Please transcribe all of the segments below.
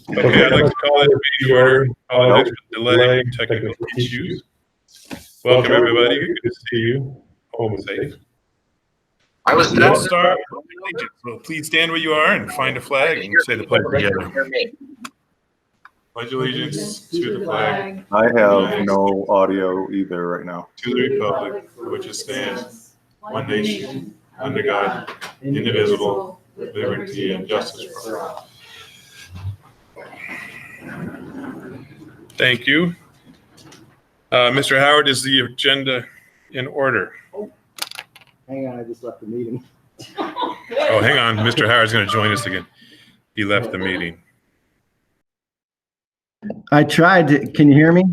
Okay, I'd like to call it meeting order. Apologize for delay, technical issues. Welcome, everybody. Good to see you. Home safe. Let's start with the allegiance. So please stand where you are and find a flag and say the pledge together. Pledge allegiance to the flag. I have no audio either right now. To the republic for which it stands, one nation, under God, indivisible, with liberty and justice for all. Thank you. Mr. Howard, is the agenda in order? Hang on, I just left the meeting. Oh, hang on. Mr. Howard's going to join us again. He left the meeting. I tried to, can you hear me?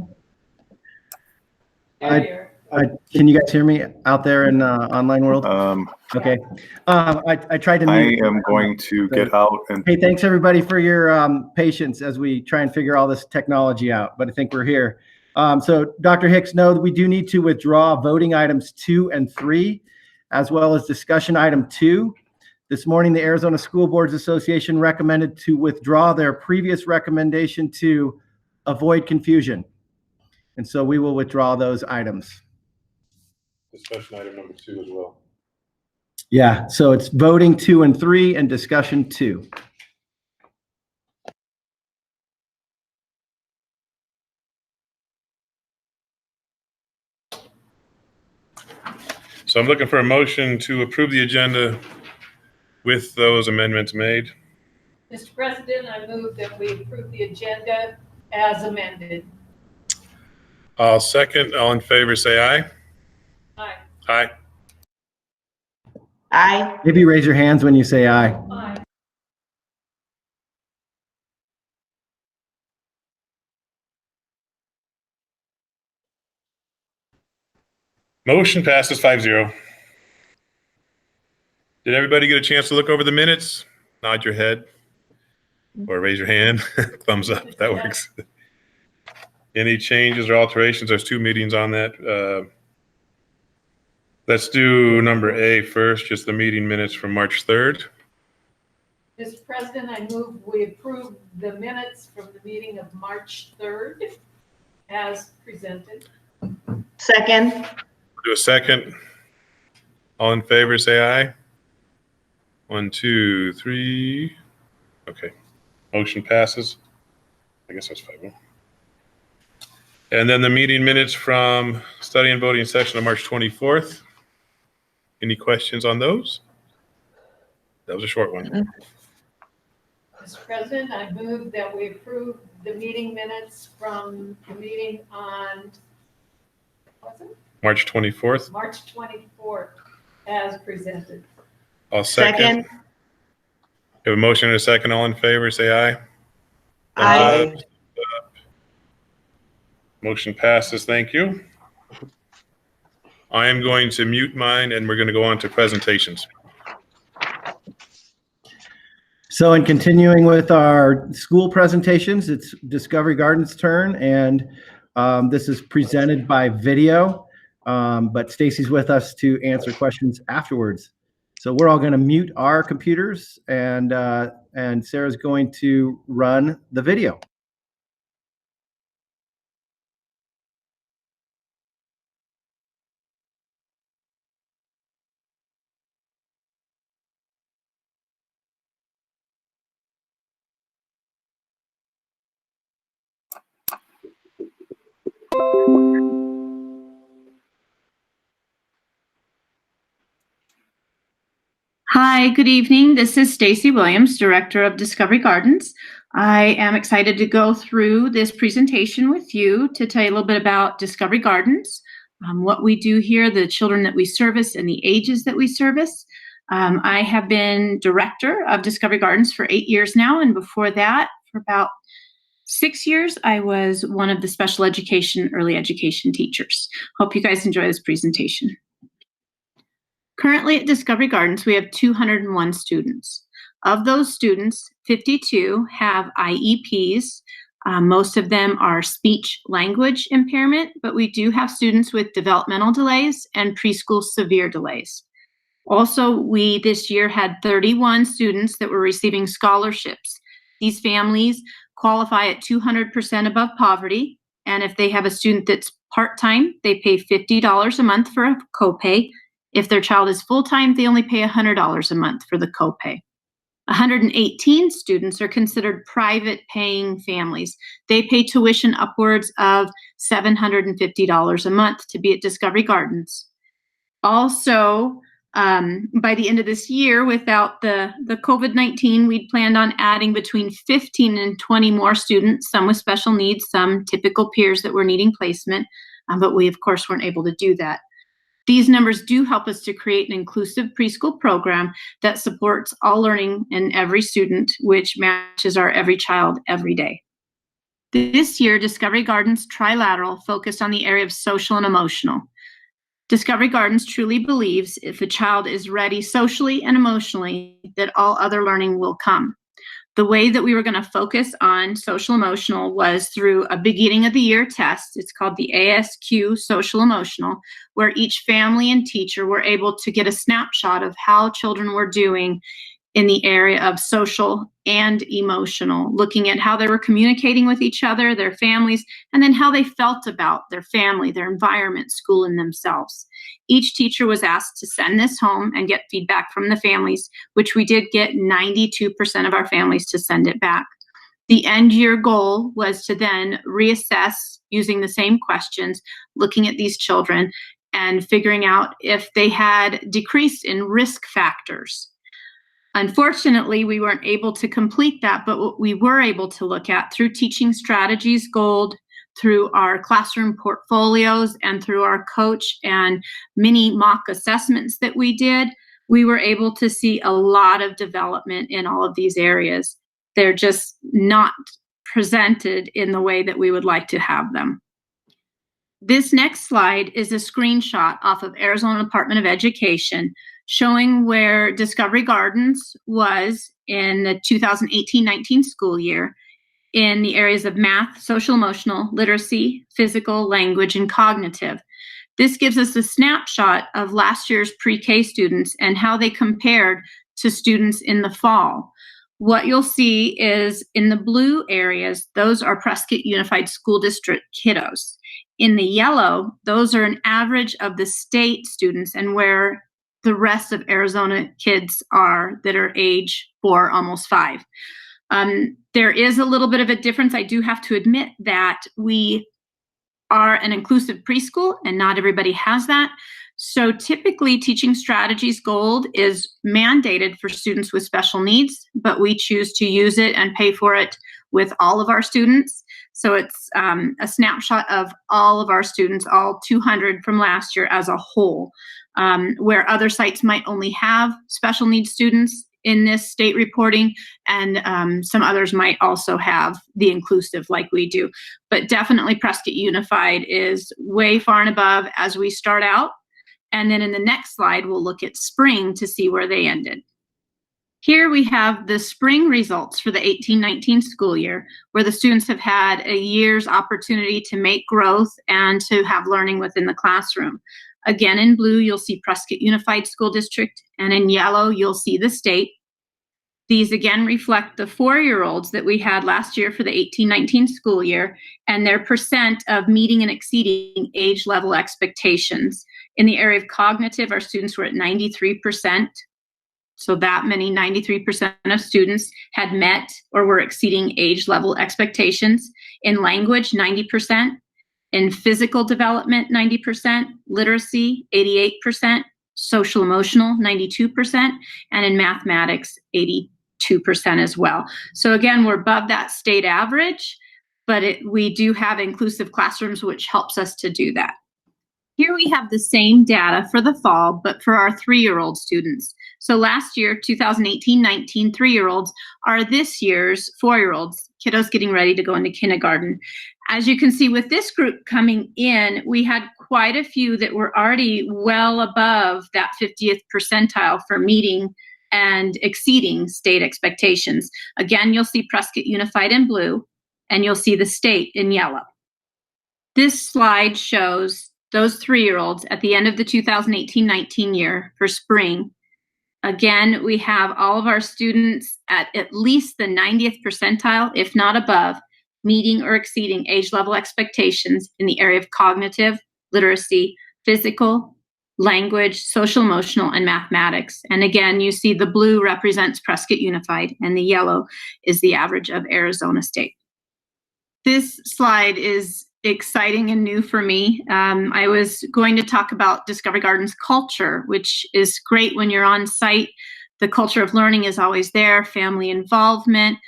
Can you guys hear me out there in online world? Okay. I tried to mute. I am going to get out and. Hey, thanks everybody for your patience as we try and figure all this technology out, but I think we're here. So Dr. Hicks, no, we do need to withdraw voting items 2 and 3, as well as discussion item 2. This morning, the Arizona School Boards Association recommended to withdraw their previous recommendation to avoid confusion. And so we will withdraw those items. Discussion item number 2 as well. Yeah, so it's voting 2 and 3 and discussion 2. So I'm looking for a motion to approve the agenda with those amendments made. Mr. President, I move that we approve the agenda as amended. I'll second. All in favor, say aye. Aye. Aye. Aye. Maybe raise your hands when you say aye. Aye. Motion passes 5-0. Did everybody get a chance to look over the minutes? Nod your head or raise your hand. Thumbs up. That works. Any changes or alterations? There's 2 meetings on that. Let's do number A first, just the meeting minutes from March 3rd. Mr. President, I move we approve the minutes from the meeting of March 3rd as presented. Second. Do a second. All in favor, say aye. 1, 2, 3. Okay. Motion passes. I guess that's 5-0. And then the meeting minutes from study and voting session on March 24th. Any questions on those? That was a short one. Mr. President, I move that we approve the meeting minutes from the meeting on, what's it? March 24th. March 24th as presented. I'll second. Second. We have a motion and a second. All in favor, say aye. Aye. Motion passes. Thank you. I am going to mute mine and we're going to go on to presentations. So in continuing with our school presentations, it's Discovery Gardens' turn, and this is presented by video, but Stacy's with us to answer questions afterwards. So we're all going to mute our computers, and Sarah's going to run the video. Hi, good evening. This is Stacy Williams, Director of Discovery Gardens. I am excited to go through this presentation with you to tell you a little bit about Discovery Gardens, what we do here, the children that we service, and the ages that we service. I have been Director of Discovery Gardens for 8 years now, and before that, for about 6 years, I was one of the special education, early education teachers. Hope you guys enjoy this presentation. Currently at Discovery Gardens, we have 201 students. Of those students, 52 have IEPs. Most of them are speech language impairment, but we do have students with developmental delays and preschool severe delays. Also, we this year had 31 students that were receiving scholarships. These families qualify at 200% above poverty. And if they have a student that's part-time, they pay $50 a month for a copay. If their child is full-time, they only pay $100 a month for the copay. 118 students are considered private paying families. They pay tuition upwards of $750 a month to be at Discovery Gardens. Also, by the end of this year, without the COVID-19, we'd planned on adding between 15 and 20 more students, some with special needs, some typical peers that were needing placement, but we, of course, weren't able to do that. These numbers do help us to create an inclusive preschool program that supports all learning in every student, which matches our every child every day. This year, Discovery Gardens Trilateral focused on the area of social and emotional. Discovery Gardens truly believes if a child is ready socially and emotionally, that all other learning will come. The way that we were going to focus on social emotional was through a beginning of the year test. It's called the ASQ Social Emotional, where each family and teacher were able to get a snapshot of how children were doing in the area of social and emotional, looking at how they were communicating with each other, their families, and then how they felt about their family, their environment, school, and themselves. Each teacher was asked to send this home and get feedback from the families, which we did get 92% of our families to send it back. The end year goal was to then reassess using the same questions, looking at these children and figuring out if they had decreased in risk factors. Unfortunately, we weren't able to complete that, but what we were able to look at through Teaching Strategies Gold, through our classroom portfolios, and through our coach and mini mock assessments that we did, we were able to see a lot of development in all of these areas. They're just not presented in the way that we would like to have them. This next slide is a screenshot off of Arizona Department of Education showing where Discovery Gardens was in the 2018-19 school year in the areas of math, social emotional, literacy, physical, language, and cognitive. This gives us a snapshot of last year's pre-K students and how they compared to students in the fall. What you'll see is in the blue areas, those are Prescott Unified School District kiddos. In the yellow, those are an average of the state students and where the rest of Arizona kids are that are age 4, almost 5. There is a little bit of a difference. I do have to admit that we are an inclusive preschool and not everybody has that. So typically Teaching Strategies Gold is mandated for students with special needs, but we choose to use it and pay for it with all of our students. So it's a snapshot of all of our students, all 200 from last year as a whole, where other sites might only have special needs students in this state reporting, and some others might also have the inclusive like we do. But definitely Prescott Unified is way far and above as we start out. And then in the next slide, we'll look at spring to see where they ended. Here we have the spring results for the 18-19 school year, where the students have had a year's opportunity to make growth and to have learning within the classroom. Again, in blue, you'll see Prescott Unified School District, and in yellow, you'll see the state. These again reflect the 4-year-olds that we had last year for the 18-19 school year and their percent of meeting and exceeding age level expectations. In the area of cognitive, our students were at 93%. So that many, 93% of students had met or were exceeding age level expectations. In language, 90%. In physical development, 90%. Literacy, 88%. Social emotional, 92%. And in mathematics, 82% as well. So again, we're above that state average, but we do have inclusive classrooms, which helps us to do that. Here we have the same data for the fall, but for our 3-year-old students. So last year, 2018-19, 3-year-olds are this year's 4-year-olds, kiddos getting ready to go into kindergarten. As you can see with this group coming in, we had quite a few that were already well above that 50th percentile for meeting and exceeding state expectations. Again, you'll see Prescott Unified in blue, and you'll see the state in yellow. This slide shows those 3-year-olds at the end of the 2018-19 year for spring. Again, we have all of our students at least the 90th percentile, if not above, meeting or exceeding age level expectations in the area of cognitive, literacy, physical, language, social, emotional, and mathematics. And again, you see the blue represents Prescott Unified, and the yellow is the average of Arizona State. This slide is exciting and new for me. I was going to talk about Discovery Gardens culture, which is great when you're on site. The culture of learning is always there, family involvement,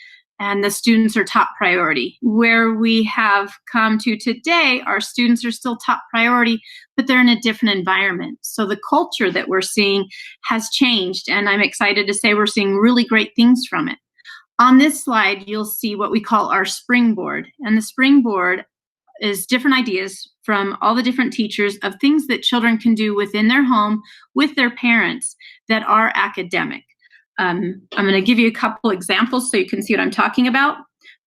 and the students are top priority. Where we have come to today, our students are still top priority, but they're in a different environment. So the culture that we're seeing has changed, and I'm excited to say we're seeing really great things from it. On this slide, you'll see what we call our springboard, and the springboard is different ideas from all the different teachers of things that children can do within their home with their parents that are academic. I'm going to give you a couple examples so you can see what I'm talking about,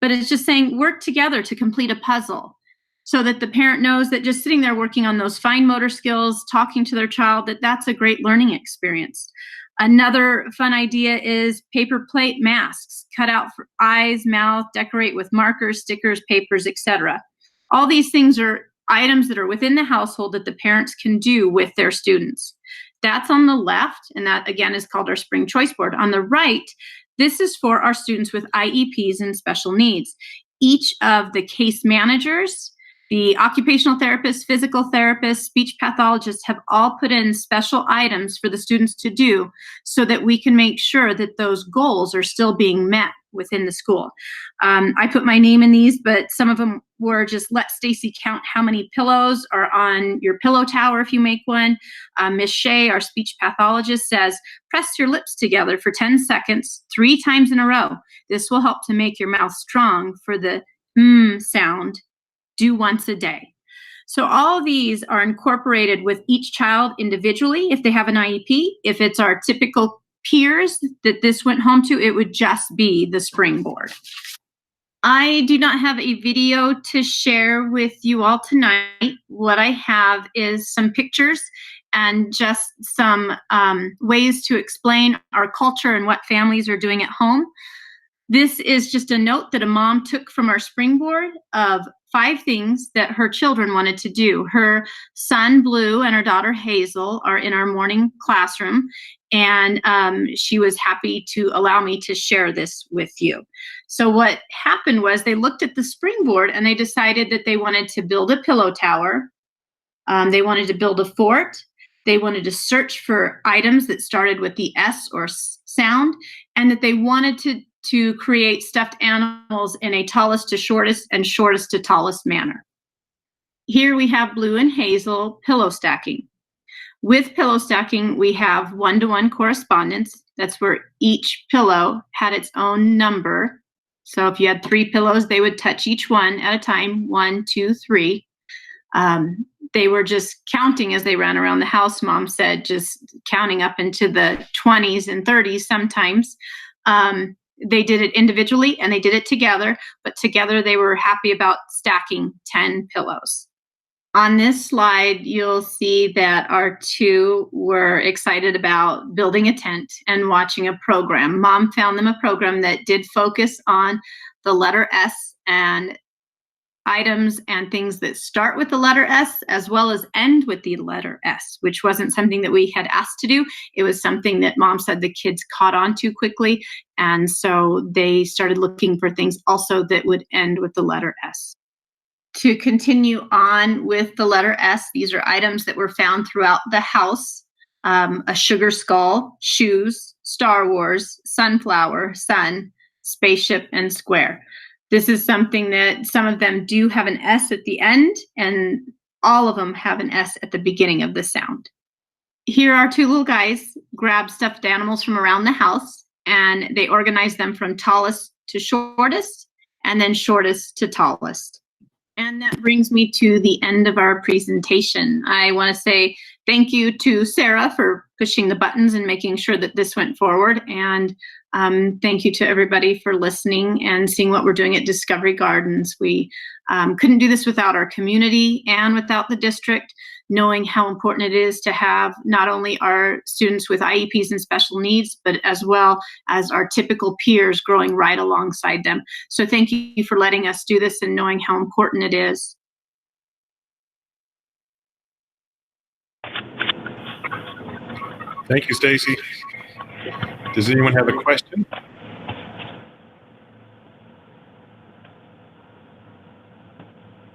but it's just saying work together to complete a puzzle so that the parent knows that just sitting there working on those fine motor skills, talking to their child, that's a great learning experience. Another fun idea is paper plate masks, cut out for eyes, mouth, decorate with markers, stickers, papers, etc. All these things are items that are within the household that the parents can do with their students. That's on the left, and that again is called our spring choice board. On the right, this is for our students with IEPs and special needs. Each of the case managers, the occupational therapists, physical therapists, speech pathologists have all put in special items for the students to do so that we can make sure that those goals are still being met within the school. I put my name in these, but some of them were just let Stacy count how many pillows are on your pillow tower if you make one. Miss Shea, our speech pathologist, says, press your lips together for 10 seconds, 3 times in a row. This will help to make your mouth strong for the sound. Do once a day. So all of these are incorporated with each child individually if they have an IEP. If it's our typical peers that this went home to, it would just be the springboard. I do not have a video to share with you all tonight. What I have is some pictures and just some ways to explain our culture and what families are doing at home. This is just a note that a mom took from our springboard of 5 things that her children wanted to do. Her son, Blue, and her daughter, Hazel, are in our morning classroom, and she was happy to allow me to share this with you. So what happened was they looked at the springboard and they decided that they wanted to build a pillow tower. They wanted to build a fort. They wanted to search for items that started with the S or sound, and that they wanted to create stuffed animals in a tallest to shortest and shortest to tallest manner. Here we have Blue and Hazel pillow stacking. With pillow stacking, we have one-to-one correspondence. That's where each pillow had its own number. So if you had 3 pillows, they would touch each one at a time, 1, 2, 3. They were just counting as they ran around the house, Mom said, just counting up into the 20s and 30s sometimes. They did it individually and they did it together, but together they were happy about stacking 10 pillows. On this slide, you'll see that our 2 were excited about building a tent and watching a program. Mom found them a program that did focus on the letter S and items and things that start with the letter S as well as end with the letter S, which wasn't something that we had asked to do. It was something that Mom said the kids caught on to quickly. And so they started looking for things also that would end with the letter S. To continue on with the letter S, these are items that were found throughout the house. A sugar skull, shoes, Star Wars, sunflower, sun, spaceship, and square. This is something that some of them do have an S at the end, and all of them have an S at the beginning of the sound. Here our 2 little guys grabbed stuffed animals from around the house, and they organized them from tallest to shortest, and then shortest to tallest. And that brings me to the end of our presentation. I want to say thank you to Sarah for pushing the buttons and making sure that this went forward. And thank you to everybody for listening and seeing what we're doing at Discovery Gardens. We couldn't do this without our community and without the district. knowing how important it is to have not only our students with IEPs and special needs, but as well as our typical peers growing right alongside them. So thank you for letting us do this and knowing how important it is. Thank you, Stacy. Does anyone have a question?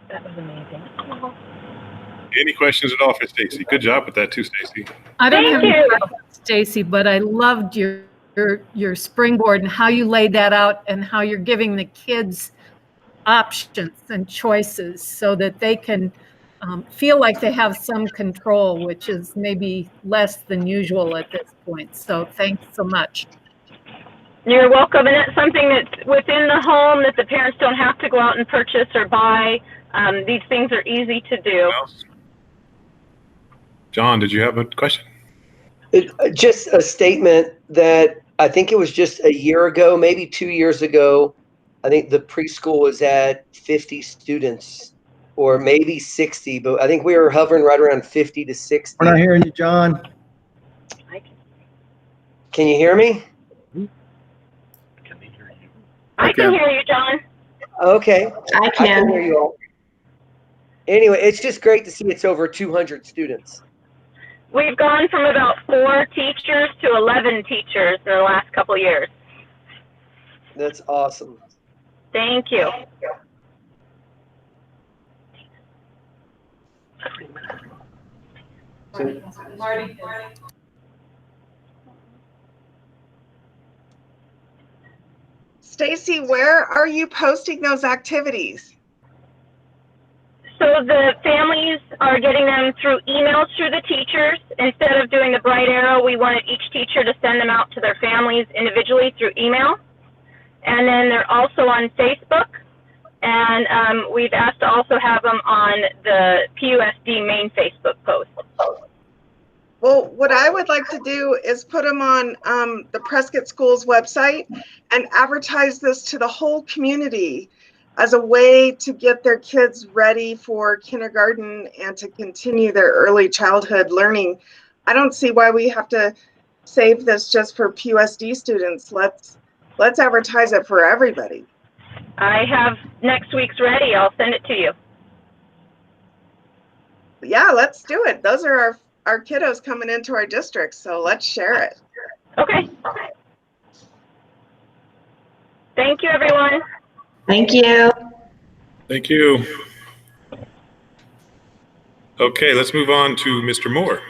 That was amazing. Any questions at all for Stacy? Good job with that too, Stacy. I don't have Thank any you. questions, Stacy, but I loved your springboard and how you laid that out and how you're giving the kids options and choices so that they can feel like they have some control, which is maybe less than usual at this point. So thanks so much. You're welcome, and that's something that's within the home that the parents don't have to go out and purchase or buy. These things are easy to do. Anyone else? John, did you have a question? Just a statement that I think it was just a year ago, maybe 2 years ago, I think the preschool was at 50 students or maybe 60, but I think we were hovering right around 50 to 60. We're not hearing you, John. Can you hear me? I can hear you, John. Okay. I I can hear you all. Anyway, it's just great to see it's over 200 students. We've gone from about 4 teachers to 11 teachers in the last couple of years. That's awesome. Thank you. Marty. Stacy, where are you posting those activities? So the families are getting them through emails through the teachers. Instead of doing the bright arrow, we wanted each teacher to send them out to their families individually through email. And then they're also on Facebook. And we've asked to also have them on the PUSD main Facebook post. Well, what I would like to do is put them on the Prescott Schools website and advertise this to the whole community as a way to get their kids ready for kindergarten and to continue their early childhood learning. I don't see why we have to save this just for PUSD students. Let's advertise it for everybody. I have next week's ready. I'll send it to you. Yeah, let's do it. Those are our kiddos coming into our district, so let's share it. Okay. Thank you, everyone. Thank you. Thank you. Okay, let's move on to Mr. Moore.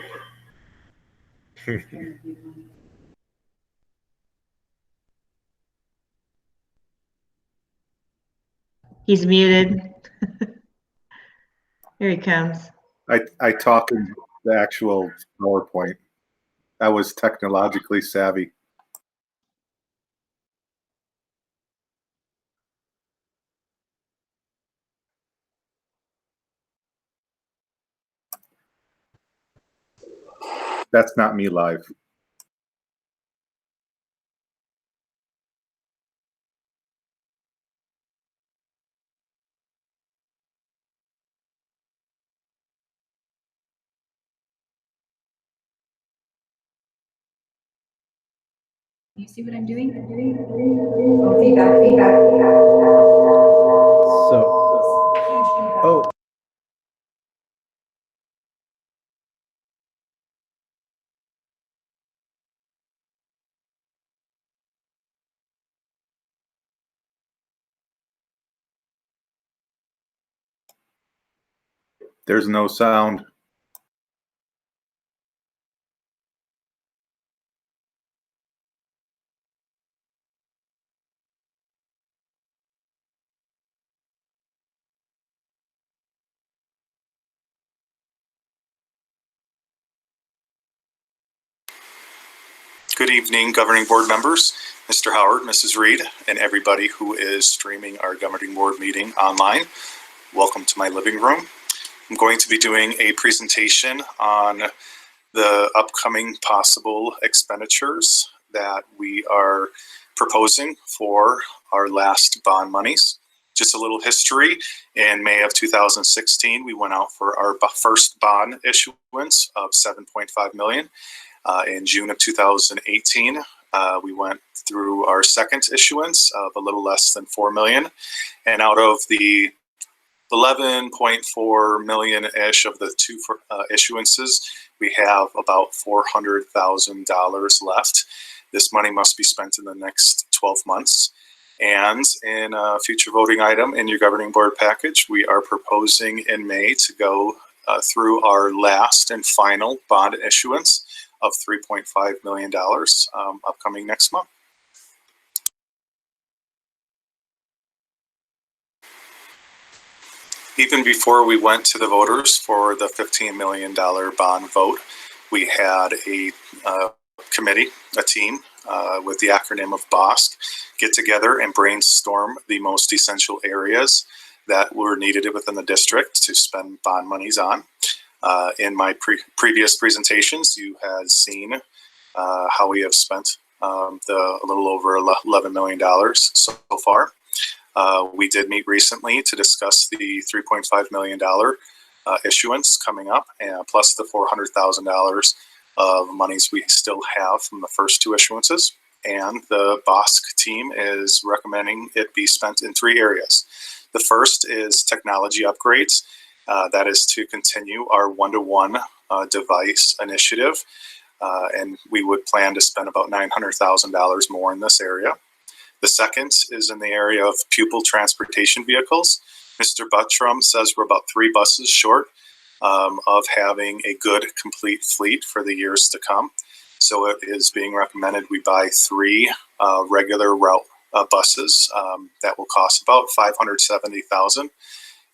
He's muted. Here he comes. I talk in the actual PowerPoint. I was technologically savvy. That's not me live. You see what I'm doing? Oh, feedback. Oh. There's no sound. Good evening, governing board members, Mr. Howard, Mrs. Reed, and everybody who is streaming our governing board meeting online. Welcome to my living room. I'm going to be doing a presentation on the upcoming possible expenditures that we are proposing for our last bond monies. Just a little history. In May of 2016, we went out for our first bond issuance of $7.5 million. In June of 2018, we went through our second issuance of a little less than $4 million. And out of the 11.4 million-ish of the two issuances, we have about $400,000 left. This money must be spent in the next 12 months. And in a future voting item in your governing board package, we are proposing in May to go through our last and final bond issuance of $3.5 million upcoming next month. Even before we went to the voters for the $15 million bond vote, we had a committee, a team with the acronym of BOSK, get together and brainstorm the most essential areas that were needed within the district to spend bond monies on. In my previous presentations, you had seen how we have spent a little over $11 million so far. We did meet recently to discuss the $3.5 million issuance coming up, plus the $400,000 of monies we still have from the first two issuances. And the BOSK team is recommending it be spent in three areas. The first is technology upgrades. That is to continue our one-to-one device initiative. And we would plan to spend about $900,000 more in this area. The second is in the area of pupil transportation vehicles. Mr. Buttram says we're about 3 buses short of having a good complete fleet for the years to come. So it is being recommended we buy 3 regular route buses that will cost about $570,000.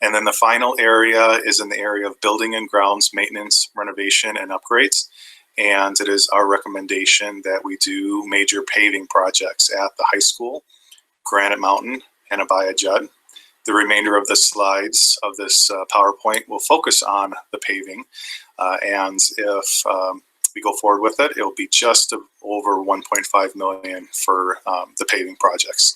And then the final area is in the area of building and grounds maintenance, renovation, and upgrades. And it is our recommendation that we do major paving projects at the high school, Granite Mountain, and Abaya Judd. The remainder of the slides of this PowerPoint will focus on the paving. And if we go forward with it, it'll be just over $1.5 million for the paving projects.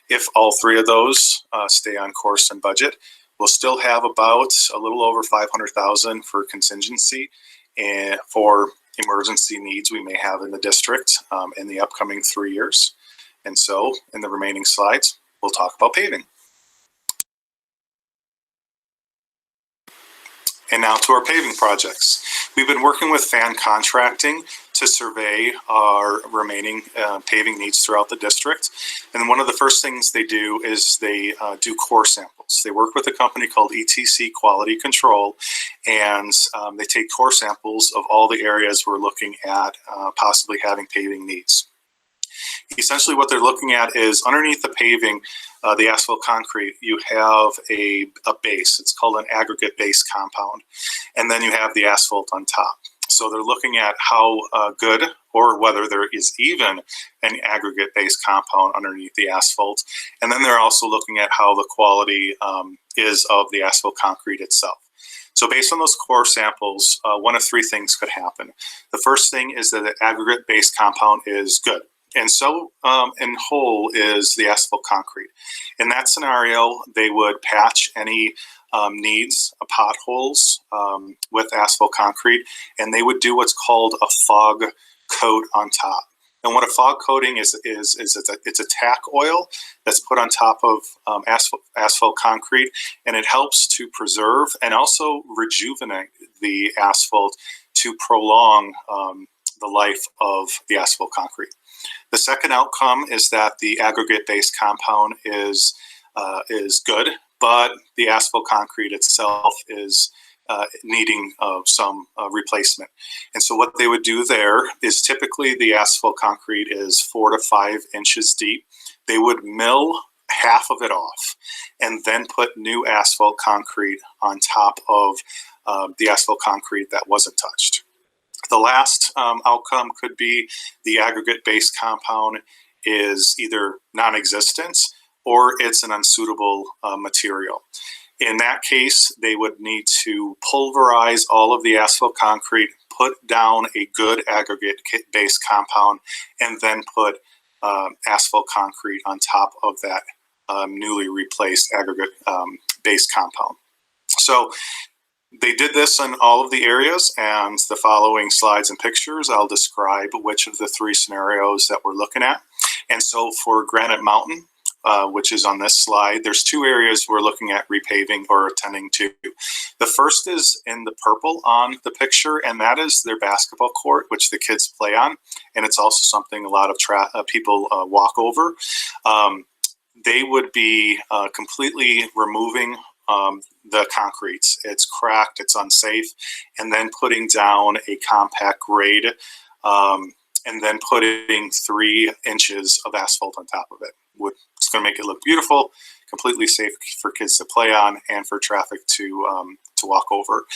If all 3 of those stay on course and budget, we'll still have about a little over $500,000 for contingency and for emergency needs we may have in the district in the upcoming 3 years. And so in the remaining slides, we'll talk about paving. And now to our paving projects. We've been working with Fan Contracting to survey our remaining paving needs throughout the district. And one of the first things they do is they do core samples. They work with a company called ETC Quality Control, and they take core samples of all the areas we're looking at possibly having paving needs. Essentially what they're looking at is underneath the paving, the asphalt concrete, you have a base. It's called an aggregate base compound. And then you have the asphalt on top. So they're looking at how good or whether there is even an aggregate base compound underneath the asphalt. And then they're also looking at how the quality is of the asphalt concrete itself. So based on those core samples, one of 3 things could happen. The first thing is that the aggregate base compound is good. And so in whole is the asphalt concrete. In that scenario, they would patch any needs, potholes with asphalt concrete, and they would do what's called a fog coat on top. And what a fog coating is it's a tack oil that's put on top of asphalt concrete, and it helps to preserve and also rejuvenate the asphalt to prolong the life of the asphalt concrete. The second outcome is that the aggregate base compound is good, but the asphalt concrete itself is needing some replacement. And so what they would do there is typically the asphalt concrete is 4 to 5 inches deep. They would mill half of it off and then put new asphalt concrete on top of the asphalt concrete that wasn't touched. The last outcome could be the aggregate base compound is either non-existent or it's an unsuitable material. In that case, they would need to pulverize all of the asphalt concrete, put down a good aggregate base compound, and then put asphalt concrete on top of that newly replaced aggregate base compound. So they did this in all of the areas, and the following slides and pictures, I'll describe which of the 3 scenarios that we're looking at. And so for Granite Mountain, which is on this slide, there's 2 areas we're looking at repaving or attending to. The first is in the purple on the picture, and that is their basketball court, which the kids play on. And it's also something a lot of people walk over. They would be completely removing the concrete. It's cracked, it's unsafe, and then putting down a compact grade, and then putting 3 inches of asphalt on top of it. It's going to make it look beautiful, completely safe for kids to play on and for traffic to walk over.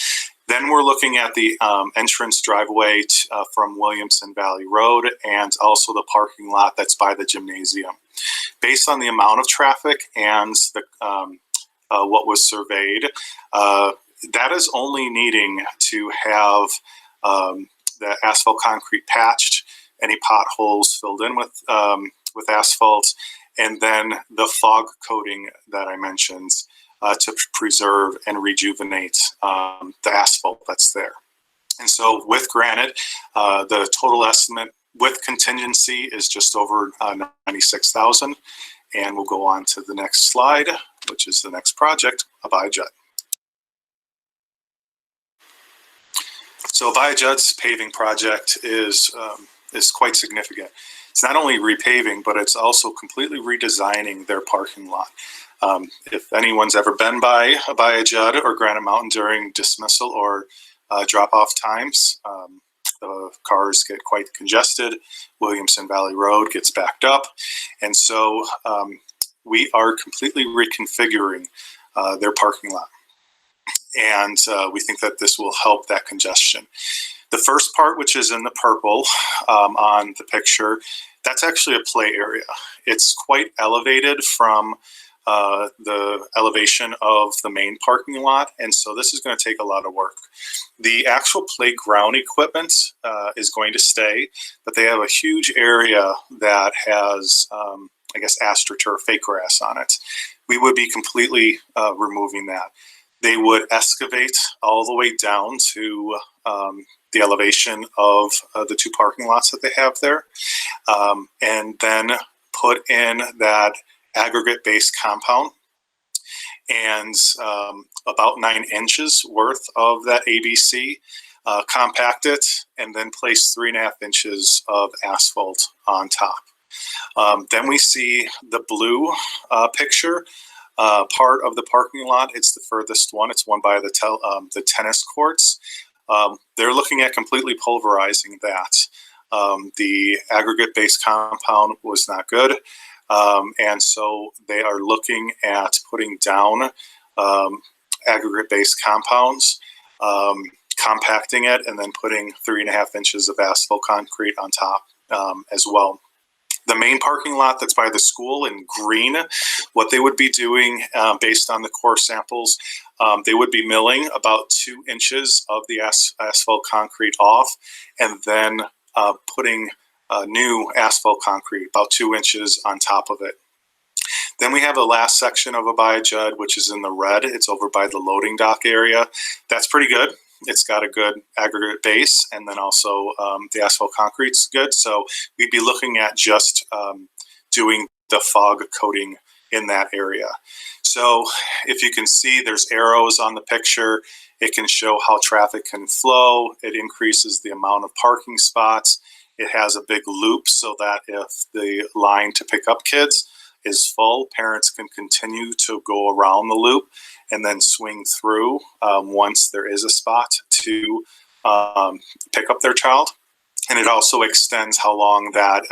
Then we're looking at the entrance driveway from Williamson Valley Road, and also the parking lot that's by the gymnasium. Based on the amount of traffic and the what was surveyed, that is only needing to have the asphalt concrete patched, any potholes filled in with asphalt, and then the fog coating that I mentioned to preserve and rejuvenate the asphalt that's there. And so with granite, the total estimate with contingency is just over $96,000. And we'll go on to the next slide, which is the next project, Abaya Judd. So Abaya Judd's paving project is quite significant. It's not only repaving, but it's also completely redesigning their parking lot. If anyone's ever been by Abaya Judd or Granite Mountain during dismissal or drop-off times, the cars get quite congested. Williamson Valley Road gets backed up. And so we are completely reconfiguring their parking lot. And we think that this will help that congestion. The first part, which is in the purple on the picture, that's actually a play area. It's quite elevated from the elevation of the main parking lot, and so this is going to take a lot of work. The actual playground equipment is going to stay, but they have a huge area that has, I guess, AstroTurf fake grass on it. We would be completely removing that. They would excavate all the way down to the elevation of the 2 parking lots that they have there, and then put in that aggregate base compound and about 9 inches worth of that ABC, compact it, and then place 3.5 inches of asphalt on top. Then we see the blue picture part of the parking lot. It's the furthest one. It's one by the tennis courts. They're looking at completely pulverizing that. The aggregate base compound was not good. And so they are looking at putting down aggregate base compounds, compacting it, and then putting 3.5 inches of asphalt concrete on top as well. The main parking lot that's by the school in green, what they would be doing based on the core samples, they would be milling about 2 inches of the asphalt concrete off, and then putting new asphalt concrete, about 2 inches on top of it. Then we have the last section of Abaya Judd, which is in the red. It's over by the loading dock area. That's pretty good. It's got a good aggregate base, and then also the asphalt concrete's good. So we'd be looking at just doing the fog coating in that area. So if you can see, there's arrows on the picture. It can show how traffic can flow. It increases the amount of parking spots. It has a big loop so that if the line to pick up kids is full, parents can continue to go around the loop and then swing through once there is a spot to pick up their child. And it also extends how long that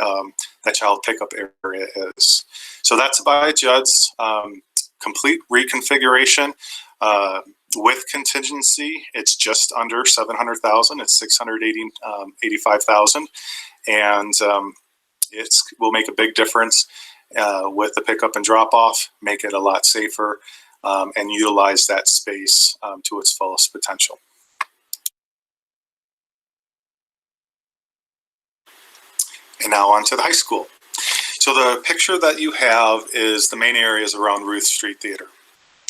that child pickup area is. So that's Abaya Judd's complete reconfiguration. With contingency, it's just under $700,000. It's $685,000, and it will make a big difference with the pickup and drop off. Make it a lot safer and utilize that space to its fullest potential. And now on to the high school. So the picture that you have is the main areas around Ruth Street Theater.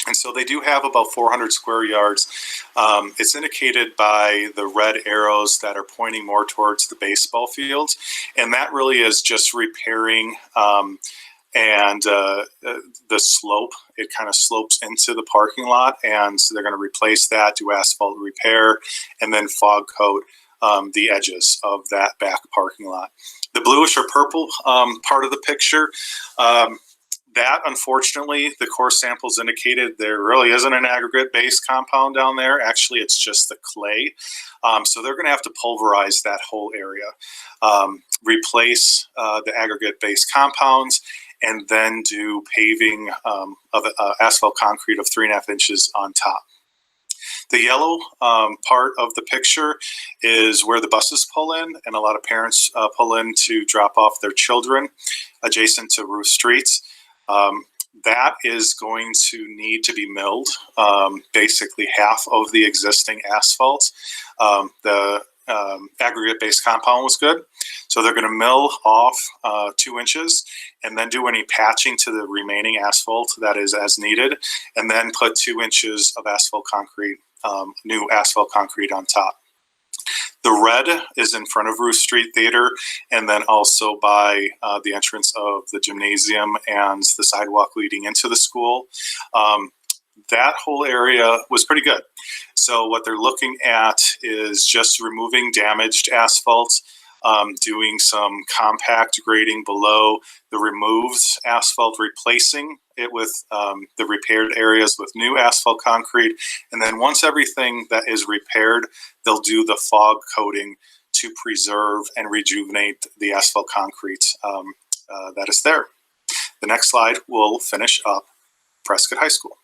And so they do have about 400 square yards. It's indicated by the red arrows that are pointing more towards the baseball fields. And that really is just repairing and the slope. It kind of slopes into the parking lot. And so they're going to replace that, do asphalt repair, and then fog coat the edges of that back parking lot. The bluish or purple part of the picture, that, unfortunately, the core samples indicated there really isn't an aggregate-based compound down there. Actually, it's just the clay. So they're going to have to pulverize that whole area, replace the aggregate-based compounds, and then do paving of asphalt concrete of 3.5 inches on top. The yellow part of the picture is where the buses pull in, and a lot of parents pull in to drop off their children adjacent to Ruth Streets. That is going to need to be milled, basically half of the existing asphalt. The aggregate-based compound was good, so they're going to mill off 2 inches and then do any patching to the remaining asphalt that is as needed, and then put 2 inches of asphalt concrete, new asphalt concrete on top. The red is in front of Ruth Street Theater, and then also by the entrance of the gymnasium and the sidewalk leading into the school. That whole area was pretty good. So what they're looking at is just removing damaged asphalt, doing some compact grading below the removed asphalt, replacing it with the repaired areas with new asphalt concrete. And then once everything that is repaired, they'll do the fog coating to preserve and rejuvenate the asphalt concrete that is there. The next slide will finish up Prescott High School.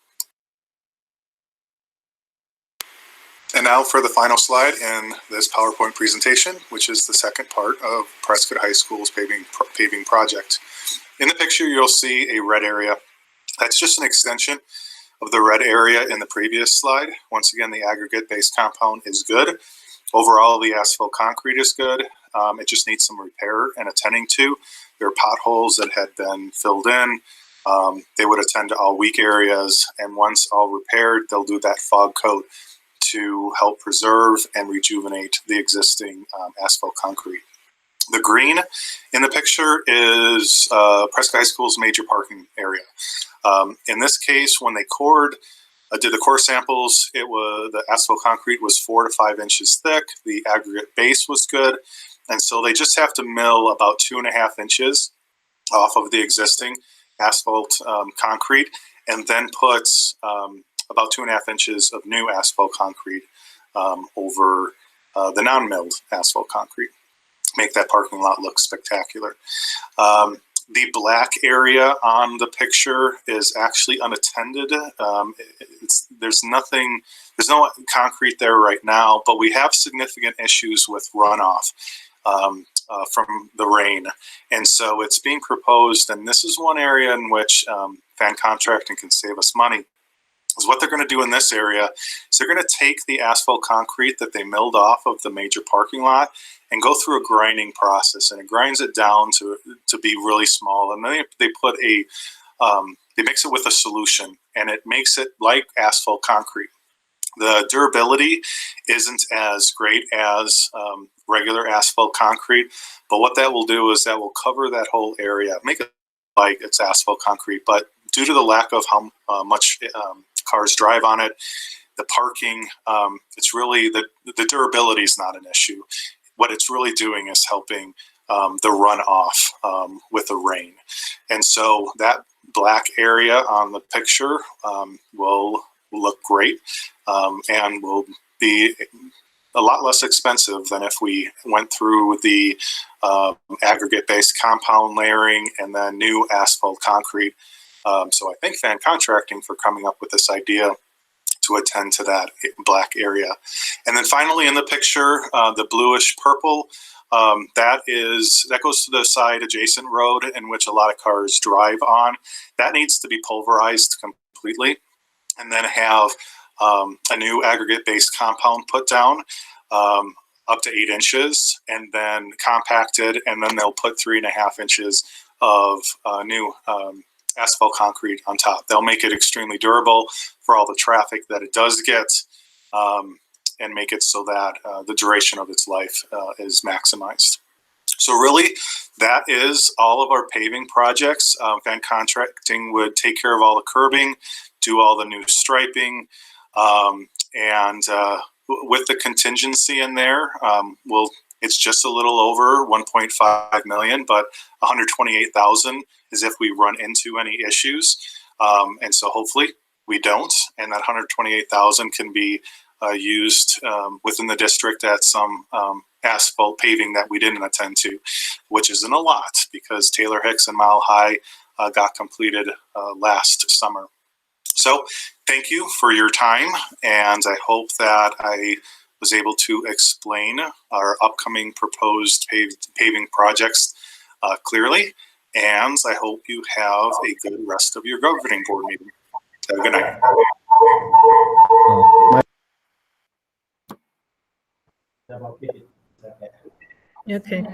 And now for the final slide in this PowerPoint presentation, which is the second part of Prescott High School's paving project. In the picture, you'll see a red area. That's just an extension of the red area in the previous slide. Once again, the aggregate-based compound is good. Overall, the asphalt concrete is good. It just needs some repair and attending to. There are potholes that had been filled in. They would attend to all weak areas, and once all repaired, they'll do that fog coat to help preserve and rejuvenate the existing asphalt concrete. The green in the picture is Prescott High School's major parking area. In this case, when they did the core samples, the asphalt concrete was 4 to 5 inches thick. The aggregate base was good, and so they just have to mill about 2.5 inches off of the existing asphalt concrete, and then put about 2.5 inches of new asphalt concrete over the non-milled asphalt concrete. Make that parking lot look spectacular. The black area on the picture is actually unattended. There's no concrete there right now, but we have significant issues with runoff from the rain. And so it's being proposed, and this is one area in which fan contracting can save us money. Is what they're going to do in this area is they're going to take the asphalt concrete that they milled off of the major parking lot and go through a grinding process, and it grinds it down to be really small. And then they put they mix it with a solution, and it makes it like asphalt concrete. The durability isn't as great as regular asphalt concrete, but what that will do is that will cover that whole area, make it like it's asphalt concrete. But due to the lack of how much cars drive on it, the parking, it's really the durability is not an issue. What it's really doing is helping the runoff with the rain. And so that black area on the picture will look great and will be a lot less expensive than if we went through the aggregate-based compound layering and then new asphalt concrete. So I thank fan contracting for coming up with this idea to attend to that black area. And then finally in the picture, the bluish purple, that goes to the side adjacent road in which a lot of cars drive on. That needs to be pulverized completely, and then have a new aggregate-based compound put down up to 8 inches, and then compacted, and then they'll put 3.5 inches of new asphalt concrete on top. They'll make it extremely durable for all the traffic that it does get, and make it so that the duration of its life is maximized. So really, that is all of our paving projects. Van Contracting would take care of all the curbing, do all the new striping, and with the contingency in there, it's just a little over 1.5 million, but 128,000 is if we run into any issues. And so hopefully we don't, and that 128,000 can be used within the district at some asphalt paving that we didn't attend to, which isn't a lot because Taylor Hicks and Mile High got completed last summer. So thank you for your time, and I hope that I was able to explain our upcoming proposed paving projects clearly, and I hope you have a good rest of your governing board meeting. Have a good night. Okay.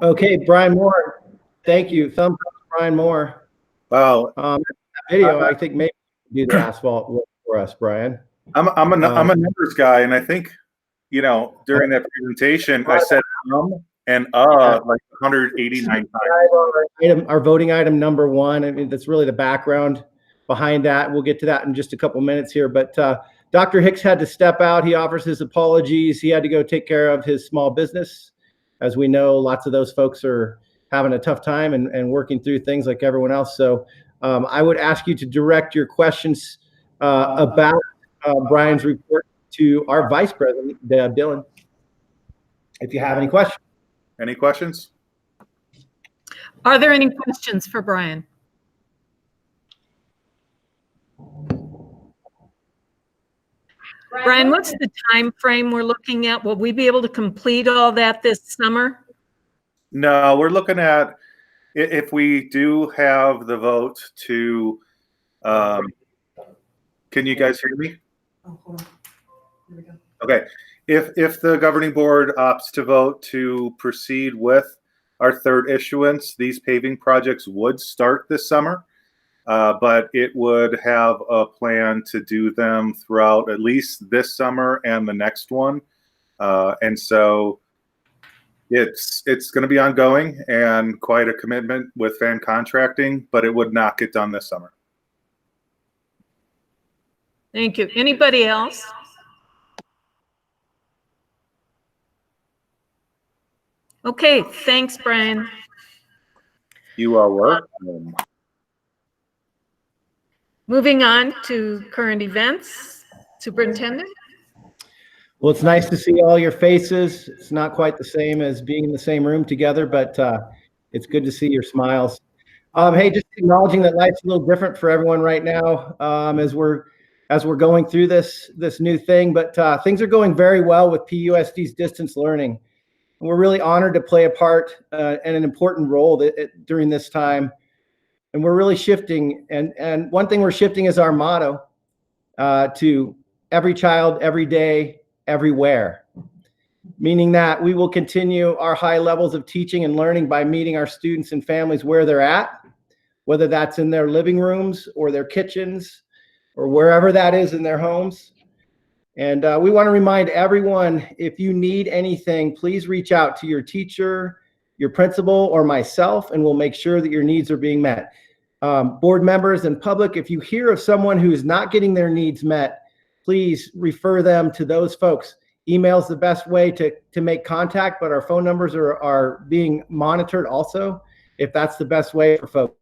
Okay, Brian Moore. Thank you. Thumbs up, Brian Moore. Wow. Video, I think maybe do the asphalt work for us, Brian. I'm a numbers guy, and I think, you know, during that presentation, I said and like 189 times. Our voting item number 1. I mean, that's really the background behind that. We'll get to that in just a couple minutes here. But Dr. Hicks had to step out. He offers his apologies. He had to go take care of his small business. As we know, lots of those folks are having a tough time and working through things like everyone else. So I would ask you to direct your questions about Brian's report to our Vice President, Dylan, if you have any questions. Any questions? Are there any questions for Brian? Brian, what's the time frame we're looking at? Will we be able to complete all that this summer? No, we're looking at, if we do have the vote to, can you guys hear me? Oh, hold on. Here we go. Okay. If the governing board opts to vote to proceed with our third issuance, these paving projects would start this summer, but it would have a plan to do them throughout at least this summer and the next one. And so it's going to be ongoing and quite a commitment with Van Contracting, but it would not get done this summer. Thank you. Anybody else? Okay, thanks, Brian. You are welcome. Moving on to current events. Superintendent? Well, it's nice to see all your faces. It's not quite the same as being in the same room together, but it's good to see your smiles. Hey, just acknowledging that life's a little different for everyone right now as we're going through this new thing, but things are going very well with PUSD's distance learning. And we're really honored to play a part and an important role during this time. And we're really shifting. And one thing we're shifting is our motto to every child, every day, everywhere. Meaning that we will continue our high levels of teaching and learning by meeting our students and families where they're at, whether that's in their living rooms or their kitchens or wherever that is in their homes. And we want to remind everyone, if you need anything, please reach out to your teacher, your principal, or myself, and we'll make sure that your needs are being met. Board members and public, if you hear of someone who is not getting their needs met, please refer them to those folks. Email is the best way to make contact, but our phone numbers are being monitored also, if that's the best way for folks.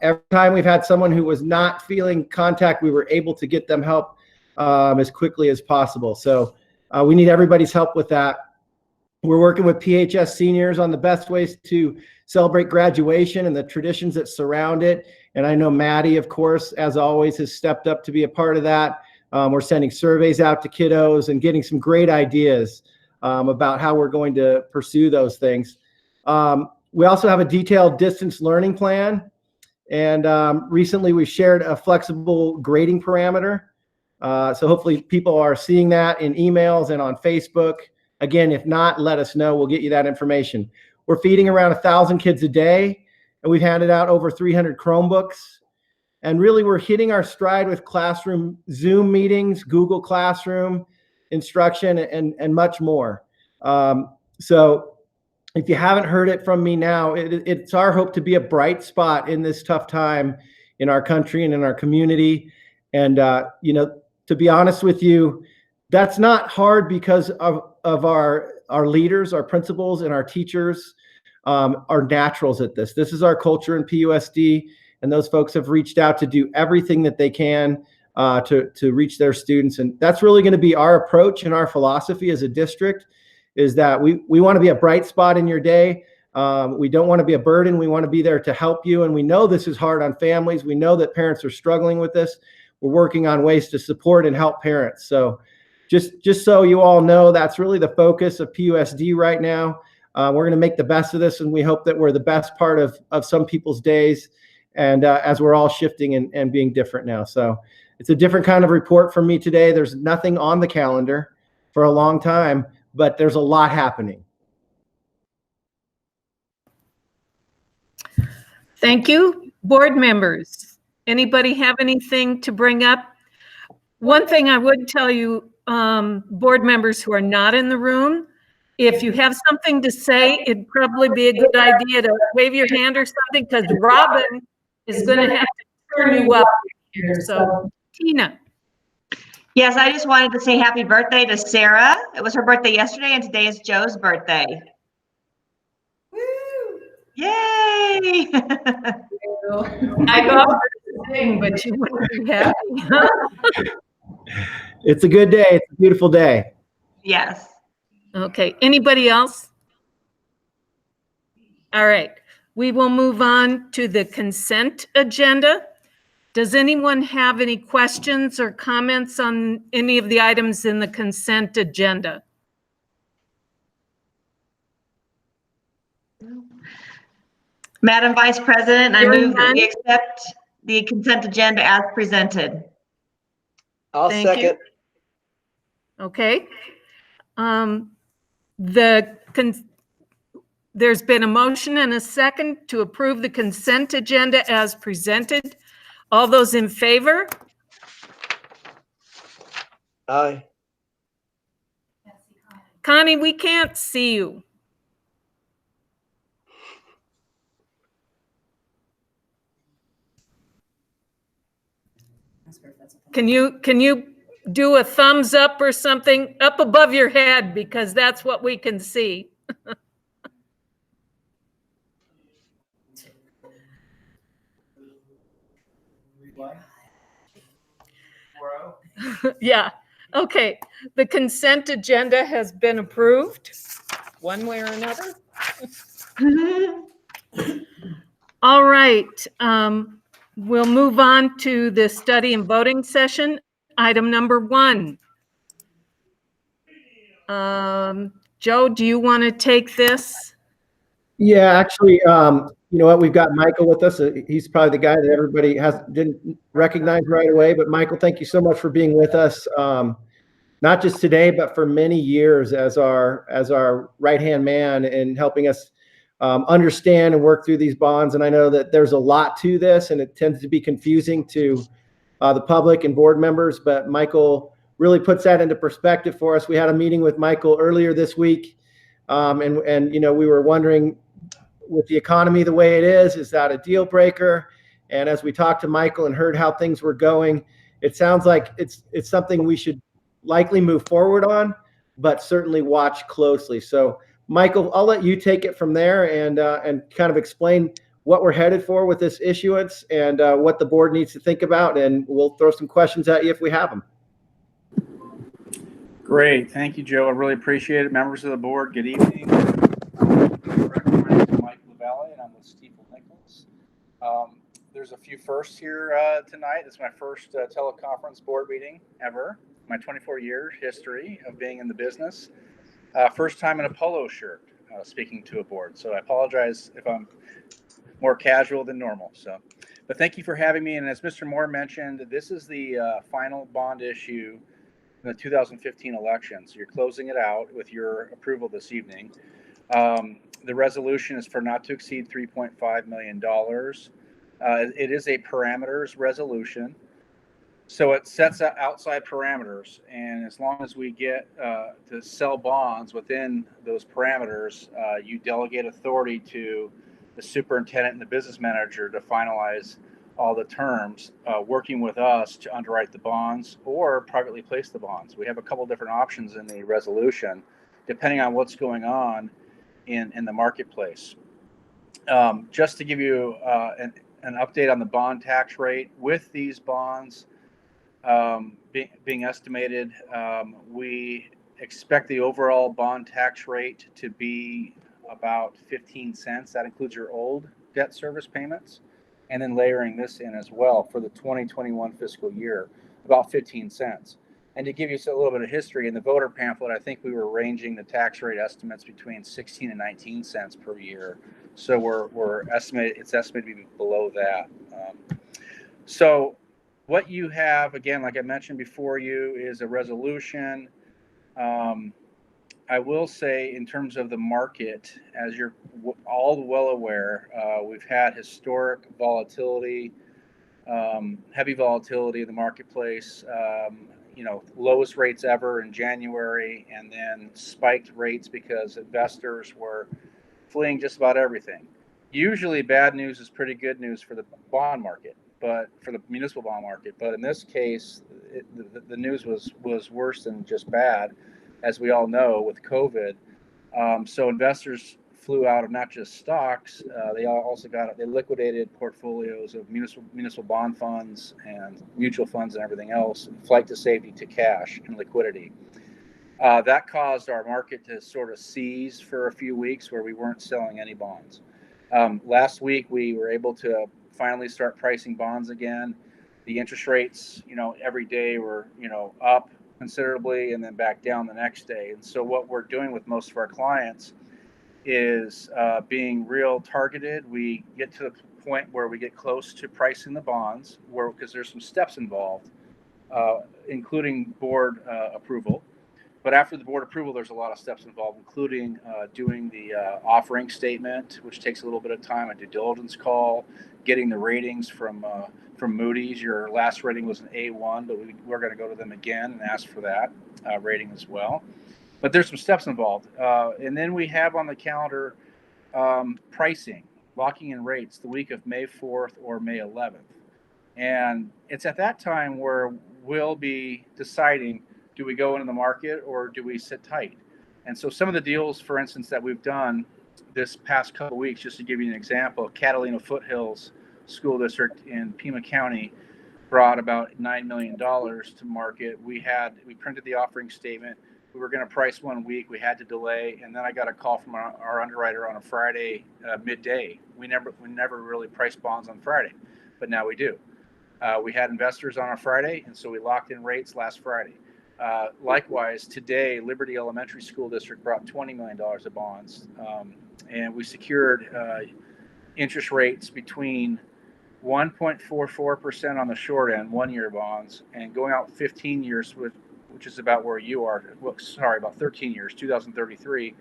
Every time we've had someone who was not feeling contact, we were able to get them help as quickly as possible. So we need everybody's help with that. We're working with PHS seniors on the best ways to celebrate graduation and the traditions that surround it. And I know Maddie, of course, as always, has stepped up to be a part of that. We're sending surveys out to kiddos and getting some great ideas about how we're going to pursue those things. We also have a detailed distance learning plan. And recently we shared a flexible grading parameter. So hopefully people are seeing that in emails and on Facebook. Again, if not, let us know. We'll get you that information. we're feeding around 1,000 kids a day, and we've handed out over 300 Chromebooks. And really, we're hitting our stride with classroom Zoom meetings, Google Classroom instruction, and much more. So if you haven't heard it from me now, it's our hope to be a bright spot in this tough time in our country and in our community. And, to be honest with you, that's not hard because of our leaders, our principals, and our teachers are naturals at this. This is our culture in PUSD. And those folks have reached out to do everything that they can to reach their students. And that's really going to be our approach and our philosophy as a district, is that we want to be a bright spot in your day. We don't want to be a burden. We want to be there to help you. And we know this is hard on families. We know that parents are struggling with this. We're working on ways to support and help parents. So just so you all know, that's really the focus of PUSD right now. We're going to make the best of this, and we hope that we're the best part of some people's days. And as we're all shifting and being different now. So it's a different kind of report for me today. There's nothing on the calendar for a long time, but there's a lot happening. Thank you. Board members, anybody have anything to bring up? One thing I would tell you, board members who are not in the room, if you have something to say, it'd probably be a good idea to wave your hand or something, because Robin is going to have to turn you up here. So, Tina. Yes, I just wanted to say happy birthday to Sarah. It was her birthday yesterday, and today is Joe's birthday. Woo! Yay! I got her to sing, but she wouldn't be happy. It's a good day. It's a beautiful day. Yes. Okay. Anybody else? All right. We will move on to the consent agenda. Does anyone have any questions or comments on any of the items in the consent agenda? Madam Vice President, I move that we accept the consent agenda as presented. I'll second. Okay. There's been a motion and a second to approve the consent agenda as presented. All those in favor? Aye. Connie, we can't see you. Can you do a thumbs up or something up above your head, because that's what we can see. Yeah. Okay. The consent agenda has been approved one way or another. All right. We'll move on to the study and voting session. Item number 1. Joe, do you want to take this? Yeah, actually, you know what? We've got Michael with us. He's probably the guy that everybody didn't recognize right away. But Michael, thank you so much for being with us, not just today, but for many years as our right-hand man in helping us understand and work through these bonds. And I know that there's a lot to this, and it tends to be confusing to the public and board members. But Michael really puts that into perspective for us. We had a meeting with Michael earlier this week, and you know, we were wondering, with the economy the way it is that a deal breaker? And as we talked to Michael and heard how things were going, it sounds like it's something we should likely move forward on, but certainly watch closely. So Michael, I'll let you take it from there and kind of explain what we're headed for with this issuance and what the board needs to think about, and we'll throw some questions at you if we have them. Great. Thank you, Joe. I really appreciate it. Members of the board, good evening. And I'm with Steve Nichols. There's a few firsts here tonight. It's my first teleconference board meeting ever. My 24-year history of being in the business. First time in a polo shirt speaking to a board. So I apologize if I'm more casual than normal. But thank you for having me. And as Mr. Moore mentioned, this is the final bond issue in the 2015 election. So you're closing it out with your approval this evening. The resolution is for not to exceed $3.5 million. It is a parameters resolution. So it sets out outside parameters, and as long as we get to sell bonds within those parameters, you delegate authority to the superintendent and the business manager to finalize all the terms, working with us to underwrite the bonds or privately place the bonds. We have a couple different options in the resolution, depending on what's going on in the marketplace. Just to give you an update on the bond tax rate, with these bonds being estimated, we expect the overall bond tax rate to be about 15 cents. That includes your old debt service payments, and then layering this in as well for the 2021 fiscal year, about 15 cents. And to give you a little bit of history, in the voter pamphlet, I think we were ranging the tax rate estimates between 16 and 19 cents per year. So it's estimated to be below that. So what you have, again, like I mentioned before you, is a resolution. I will say, in terms of the market, as you're all well aware, we've had historic volatility, heavy volatility in the marketplace. Lowest rates ever in January, and then spiked rates because investors were fleeing just about everything. Usually bad news is pretty good news for the bond market, but for the municipal bond market. But in this case, the news was worse than just bad, as we all know, with COVID. So investors flew out of not just stocks, they also they liquidated portfolios of municipal bond funds and mutual funds and everything else, and flight to safety to cash and liquidity. That caused our market to sort of seize for a few weeks where we weren't selling any bonds. Last week, we were able to finally start pricing bonds again. The interest rates, every day were, up considerably and then back down the next day. And so what we're doing with most of our clients is being real targeted. We get to the point where we get close to pricing the bonds, because there's some steps involved, including board approval. But after the board approval, there's a lot of steps involved, including doing the offering statement, which takes a little bit of time, a due diligence call, getting the ratings from Moody's. Your last rating was an A1, but we're going to go to them again and ask for that rating as well. But there's some steps involved. And then we have on the calendar pricing, locking in rates the week of May 4th or May 11th. And it's at that time where we'll be deciding, do we go into the market or do we sit tight? And so some of the deals, for instance, that we've done this past couple of weeks, just to give you an example, Catalina Foothills School District in Pima County brought about $9 million to market. We printed the offering statement. We were going to price 1 week. We had to delay, and then I got a call from our underwriter on a Friday midday. We never really priced bonds on Friday, but now we do. We had investors on a Friday, and so we locked in rates last Friday. Likewise, today, Liberty Elementary School District brought $20 million of bonds, and we secured interest rates between 1.44% on the short end, 1-year bonds, and going out 15 years, which is about where you are. Well, sorry, about 13 years, 2033,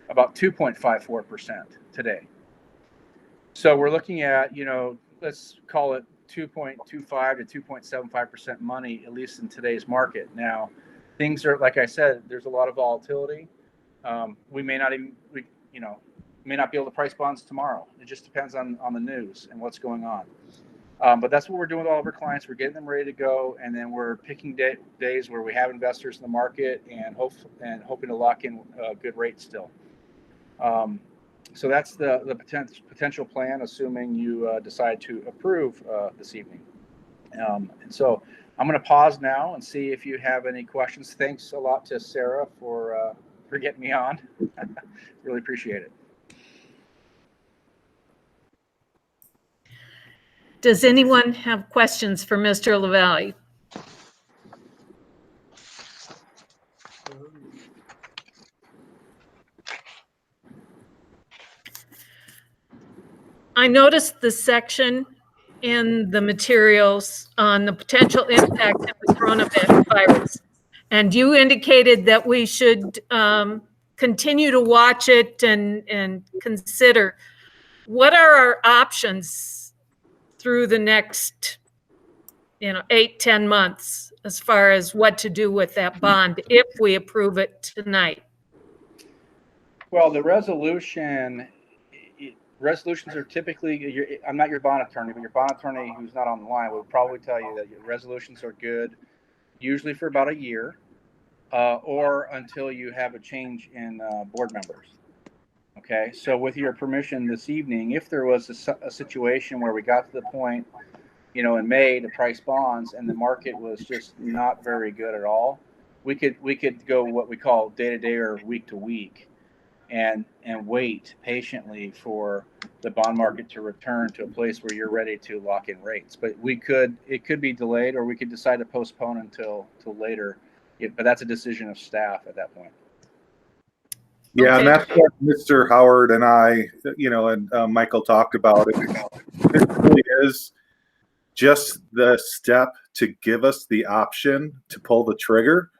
about 2.54% today. So we're looking at, let's call it 2.25 to 2.75% money, at least in today's market. Now, things are, like I said, there's a lot of volatility. We may not be able to price bonds tomorrow. It just depends on the news and what's going on. But that's what we're doing with all of our clients. We're getting them ready to go, and then we're picking days where we have investors in the market and hoping to lock in a good rate still. So that's the potential plan, assuming you decide to approve this evening. And so I'm going to pause now and see if you have any questions. Thanks a lot to Sarah for getting me on. Really appreciate it. Does anyone have questions for Mr. LaValle? I noticed the section in the materials on the potential impact of the coronavirus, and you indicated that we should continue to watch it and consider what are our options through the next 8-10 months as far as what to do with that bond if we approve it tonight. Well, the resolutions are typically, I'm not your bond attorney, but your bond attorney who's not on the line would probably tell you that your resolutions are good, usually for about a year, or until you have a change in board members. Okay, so with your permission this evening, if there was a situation where we got to the point, in May to price bonds and the market was just not very good at all, we could go what we call day to day or week to week, and wait patiently for the bond market to return to a place where you're ready to lock in rates. But it could be delayed, or we could decide to postpone until later. But that's a decision of staff at that point. Yeah, Okay. and that's what Mr. Howard and I, and Michael talked about it. It really is just the step to give us the option to pull the trigger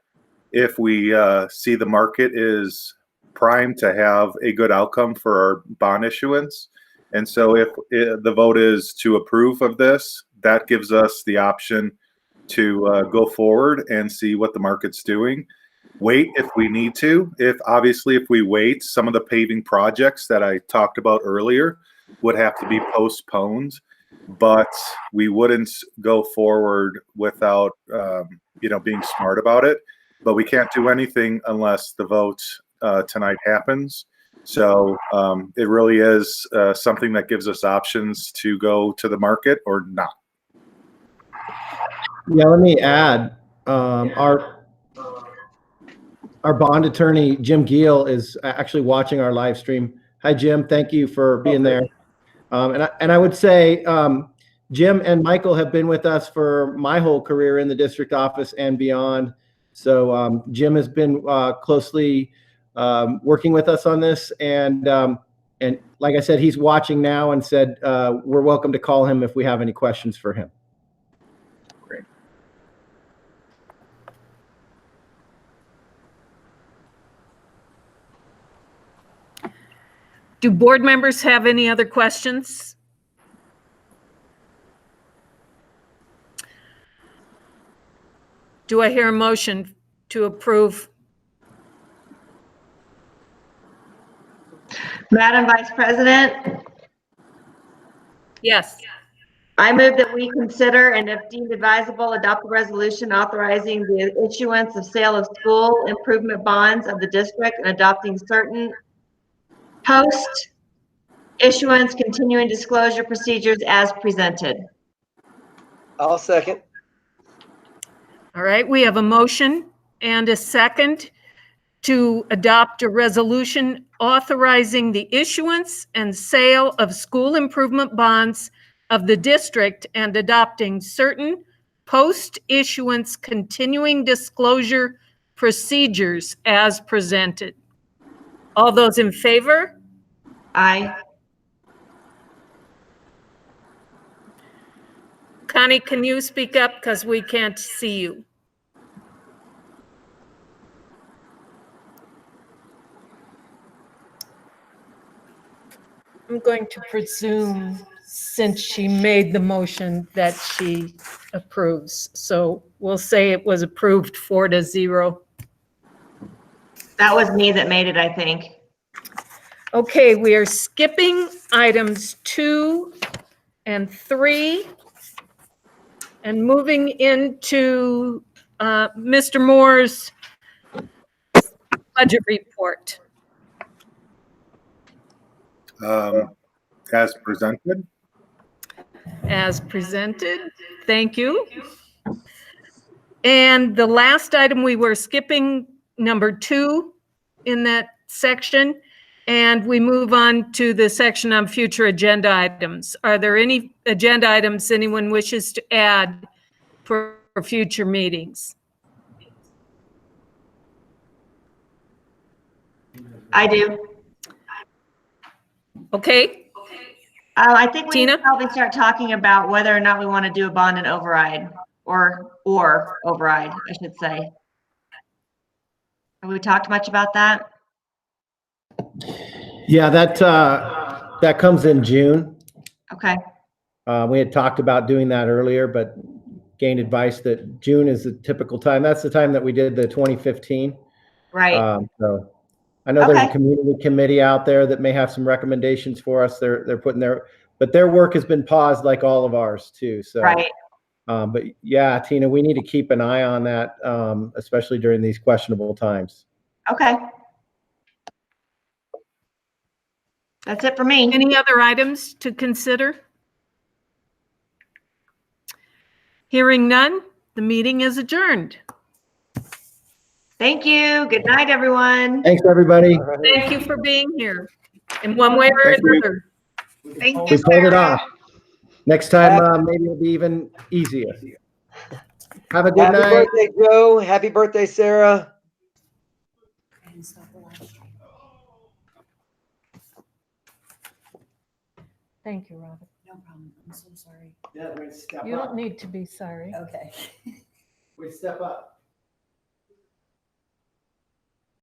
if we see the market is primed to have a good outcome for our bond issuance. And so if the vote is to approve of this, that gives us the option to go forward and see what the market's doing. Wait if we need to. If we wait, some of the paving projects that I talked about earlier would have to be postponed, but we wouldn't go forward without being smart about it. But we can't do anything unless the vote tonight happens. So it really is something that gives us options to go to the market or not. Yeah, let me add, our bond attorney, Jim Giel, is actually watching our live stream. Hi, Jim. Thank you for being there. And I would say Jim and Michael have been with us for my whole career in the district office and beyond. So Jim has been closely working with us on this. And like I said, he's watching now and said we're welcome to call him if we have any questions for him. Do board members have any other questions? Do I hear a motion to approve? Madam Vice President, Yes. I move that we consider and if deemed advisable, adopt a resolution authorizing the issuance of sale of school improvement bonds of the district and adopting certain post-issuance continuing disclosure procedures as presented. I'll second. All right, we have a motion and a second to adopt a resolution authorizing the issuance and sale of school improvement bonds of the district and adopting certain post-issuance continuing disclosure procedures as presented. All those in favor? Aye. Connie, can you speak up because we can't see you? I'm going to presume, since she made the motion, that she approves. So we'll say it was approved 4-0. That was me that made it, I think. Okay, we are skipping items 2 and 3 and moving into Mr. Moore's budget report. As presented. As presented. Thank you. And the last item we were skipping, number 2 in that section, and we move on to the section on future agenda items. Are there any agenda items anyone wishes to add for future meetings? I do. Okay. I think we Tina? need to probably start talking about whether or not we want to do a bond and override, or override, I should say. Have we talked much about that? Yeah, that comes in June. Okay. We had talked about doing that earlier, but gained advice that June is the typical time. That's the time that we did the 2015. Right. So I know there's a Okay. community committee out there that may have some recommendations for us. They're putting their work has been paused like all of ours too. So, Right. but yeah, Tina, we need to keep an eye on that, especially during these questionable times. Okay. That's it for me. Any other items to consider? Hearing none, the meeting is adjourned. Thank you. Good night, everyone. Thanks, everybody. Thank you for being here in one way or Thank you. another. Thank you, We pulled it Sarah. off. Next time, maybe it'll be even easier. Have a good Happy night. birthday, Joe. Happy birthday, Sarah. Thank you, Robert. No problem. I'm so sorry. Yeah, we step You don't need to be sorry. Okay. We step up.